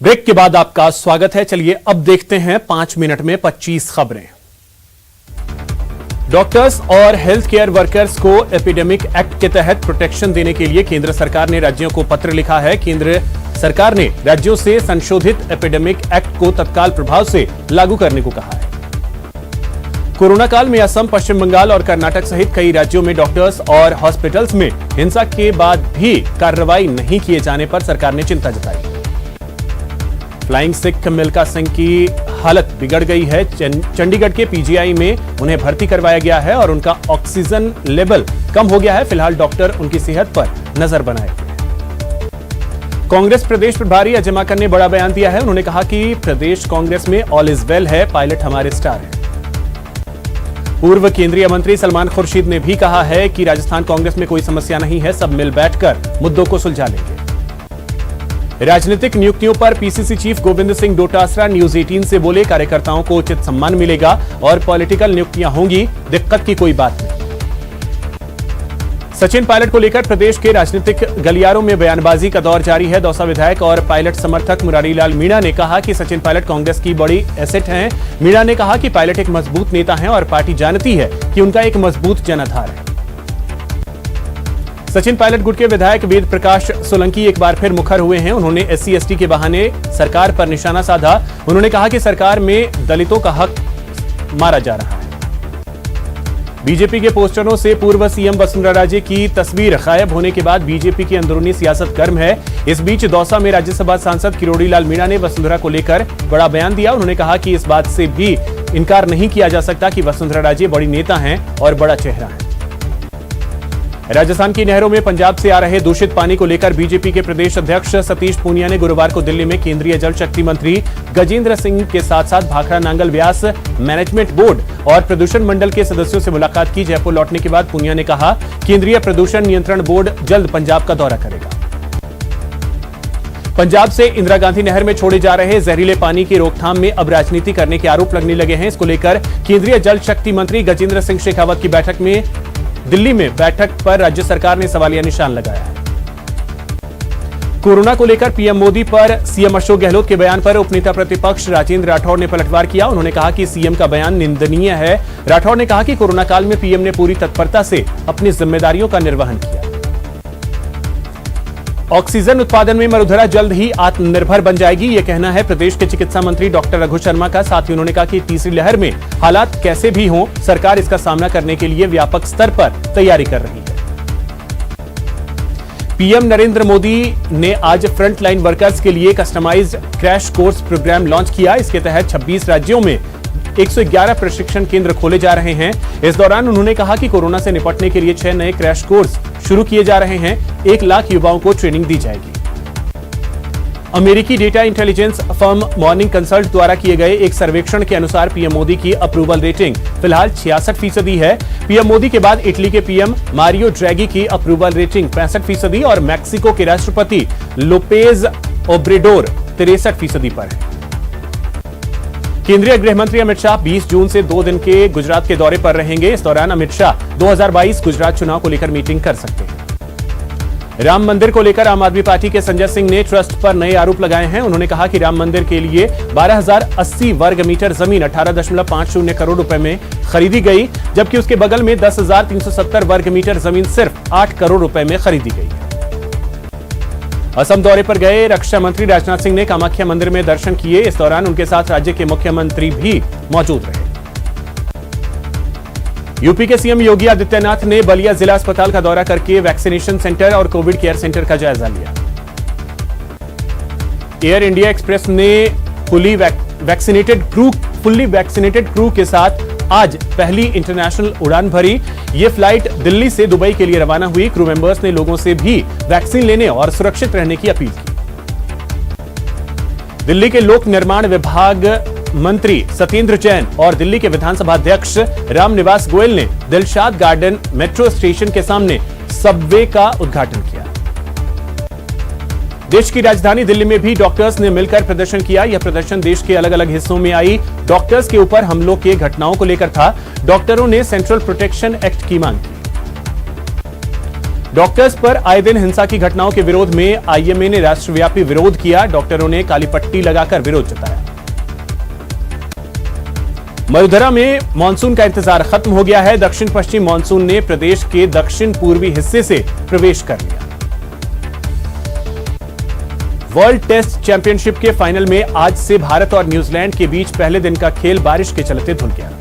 Break के बाद आपका स्वागत है। चलिए अब देखते हैं 5 मिनट में 25 खबरें। डॉक्टर्स और हेल्थ केयर वर्कर्स को एपिडेमिक एक्ट के तहत प्रोटेक्शन देने के लिए केंद्र सरकार ने राज्यों को पत्र लिखा है। केंद्र सरकार ने राज्यों से संशोधित एपिडेमिक एक्ट को तत्काल प्रभाव से लागू करने को कहा है। कोरोना काल में असम, पश्चिम बंगाल और कर्नाटक सहित कई राज्यों में डॉक्टर्स और हॉस्पिटल्स में हिंसा के बाद भी कार्रवाई नहीं किए जाने पर सरकार ने चिंता जताई। फ्लाइंग सिख मिल्खा सिंह की हालत बिगड़ गई है। चंडीगढ़ के पीजीआई में उन्हें भर्ती करवाया गया है और उनका ऑक्सीजन लेवल कम हो गया है। फिलहाल डॉक्टर उनकी सेहत पर नजर बनाए हुए हैं। कांग्रेस प्रदेश प्रभारी अजय माकन ने बड़ा बयान दिया है। उन्होंने कहा कि प्रदेश कांग्रेस में ऑल इज वेल है, पायलट हमारे स्टार है। पूर्व केंद्रीय मंत्री सलमान खुर्शीद ने भी कहा है कि राजस्थान कांग्रेस में कोई समस्या नहीं है, सब मिल बैठकर मुद्दों को सुलझा लेंगे। राजनीतिक नियुक्तियों पर PCC chief Govind Singh Dotasra news 18 से बोले, कार्यकर्ताओं को उचित सम्मान मिलेगा और पॉलिटिकल नियुक्तियां होंगी, दिक्कत की कोई बात नहीं। सचिन पायलट को लेकर प्रदेश के राजनीतिक गलियारों में बयानबाजी का दौर जारी है। दौसा विधायक और पायलट समर्थक मुरारीलाल मीणा ने कहा कि सचिन पायलट कांग्रेस की बड़ी एसेट हैं। मीणा ने कहा कि पायलट एक मजबूत नेता हैं और पार्टी जानती है कि उनका एक मजबूत जनाधार है। सचिन पायलट गुट के विधायक वेद प्रकाश सोलंकी एक बार फिर मुखर हुए हैं। उन्होंने SC/ST के बहाने सरकार पर निशाना साधा। उन्होंने कहा कि सरकार में दलितों का हक मारा जा रहा है। बीजेपी के पोस्टरों से पूर्व सीएम वसुंधरा राजे की तस्वीर गायब होने के बाद बीजेपी की अंदरूनी सियासत गर्म है। इस बीच दौसा में राज्यसभा सांसद किरोड़ीलाल मीणा ने वसुंधरा को लेकर बड़ा बयान दिया। उन्होंने कहा कि इस बात से भी इनकार नहीं किया जा सकता कि वसुंधरा राजे बड़ी नेता हैं और बड़ा चेहरा है। राजस्थान की नहरों में पंजाब से आ रहे दूषित पानी को लेकर बीजेपी के प्रदेश अध्यक्ष सतीश पूनिया ने गुरुवार को दिल्ली में केंद्रीय जल शक्ति मंत्री गजेंद्र सिंह के साथ साथ भाखड़ा नांगल व्यास मैनेजमेंट बोर्ड और प्रदूषण मंडल के सदस्यों से मुलाकात की। जयपुर लौटने के बाद पूनिया ने कहा, केंद्रीय प्रदूषण नियंत्रण बोर्ड जल्द पंजाब का दौरा करेगा। पंजाब से इंदिरा गांधी नहर में छोड़े जा रहे जहरीले पानी की रोकथाम में अब राजनीति करने के आरोप लगने लगे हैं। इसको लेकर केंद्रीय जल शक्ति मंत्री गजेंद्र सिंह शेखावत की बैठक में दिल्ली में बैठक पर राज्य सरकार ने सवालिया निशान लगाया है। कोरोना को लेकर पीएम मोदी पर सीएम अशोक गहलोत के बयान पर उपनेता प्रतिपक्ष राजेंद्र राठौड़ ने पलटवार किया। उन्होंने कहा कि सीएम का बयान निंदनीय है। राठौड़ ने कहा कि कोरोना काल में पीएम ने पूरी तत्परता से अपनी जिम्मेदारियों का निर्वहन किया। ऑक्सीजन उत्पादन में मरुधरा जल्द ही आत्मनिर्भर बन जाएगी, यह कहना है प्रदेश के चिकित्सा मंत्री डॉक्टर रघु शर्मा का। साथ ही उन्होंने कहा कि तीसरी लहर में हालात कैसे भी हों, सरकार इसका सामना करने के लिए व्यापक स्तर पर तैयारी कर रही है। पीएम नरेंद्र मोदी ने आज फ्रंटलाइन वर्कर्स के लिए customised crash course programme launch किया। इसके तहत 26 राज्यों में 111 प्रशिक्षण केंद्र खोले जा रहे हैं। इस दौरान उन्होंने कहा कि कोरोना से निपटने के लिए 6 नए क्रैश कोर्स शुरू किए जा रहे हैं। 1 लाख युवाओं को ट्रेनिंग दी जाएगी। अमेरिकी data intelligence firm morning consult द्वारा किए गए एक सर्वेक्षण के अनुसार पीएम मोदी की अप्रूवल रेटिंग फिलहाल 66% है। पीएम मोदी के बाद इटली के पीएम मारियो ड्रैगी की अप्रूवल रेटिंग 65% और मैक्सिको के राष्ट्रपति लोपेज ओब्रेडोर 63% पर है। केंद्रीय गृह मंत्री अमित शाह 20 जून से 2 दिन के गुजरात के दौरे पर रहेंगे। इस दौरान अमित शाह 2022 गुजरात चुनाव को लेकर मीटिंग कर सकते हैं। राम मंदिर को लेकर आम आदमी पार्टी के संजय सिंह ने ट्रस्ट पर नए आरोप लगाए हैं। उन्होंने कहा कि राम मंदिर के लिए 12,080 वर्ग मीटर जमीन 18.50 करोड़ रुपए में खरीदी गई, जबकि उसके बगल में 10,370 वर्ग मीटर जमीन सिर्फ 8 करोड़ रुपए में खरीदी गई। असम दौरे पर गए रक्षा मंत्री राजनाथ सिंह ने कामाख्या मंदिर में दर्शन किए। इस दौरान उनके साथ राज्य के मुख्यमंत्री भी मौजूद रहे। यूपी के सीएम योगी आदित्यनाथ ने बलिया जिला अस्पताल का दौरा करके वैक्सीनेशन सेंटर और कोविड केयर सेंटर का जायजा लिया। एयर इंडिया एक्सप्रेस ने फुल्ली वैक्सीनेटेड क्रू के साथ आज पहली इंटरनेशनल उड़ान भरी। यह फ्लाइट दिल्ली से दुबई के लिए रवाना हुई। क्रू मेंबर्स ने लोगों से भी वैक्सीन लेने और सुरक्षित रहने की अपील की। दिल्ली के लोक निर्माण विभाग मंत्री सत्येंद्र जैन और दिल्ली के विधानसभा अध्यक्ष रामनिवास गोयल ने दिलशाद गार्डन मेट्रो स्टेशन के सामने सबवे का उद्घाटन किया। देश की राजधानी दिल्ली में भी डॉक्टर्स ने मिलकर प्रदर्शन किया। यह प्रदर्शन देश के अलग अलग हिस्सों में आई डॉक्टर्स के ऊपर हमलों के घटनाओं को लेकर था। डॉक्टरों ने सेंट्रल प्रोटेक्शन एक्ट की मांग की। डॉक्टर्स पर आए दिन हिंसा की घटनाओं के विरोध में आईएमए ने राष्ट्रव्यापी विरोध किया। डॉक्टरों ने काली पट्टी लगाकर विरोध जताया। मयूधरा में मानसून का इंतजार खत्म हो गया है। दक्षिण पश्चिम मानसून ने प्रदेश के दक्षिण पूर्वी हिस्से से प्रवेश कर लिया। वर्ल्ड टेस्ट चैंपियनशिप के फाइनल में आज से भारत और न्यूजीलैंड के बीच पहले दिन का खेल बारिश के चलते धुल गया।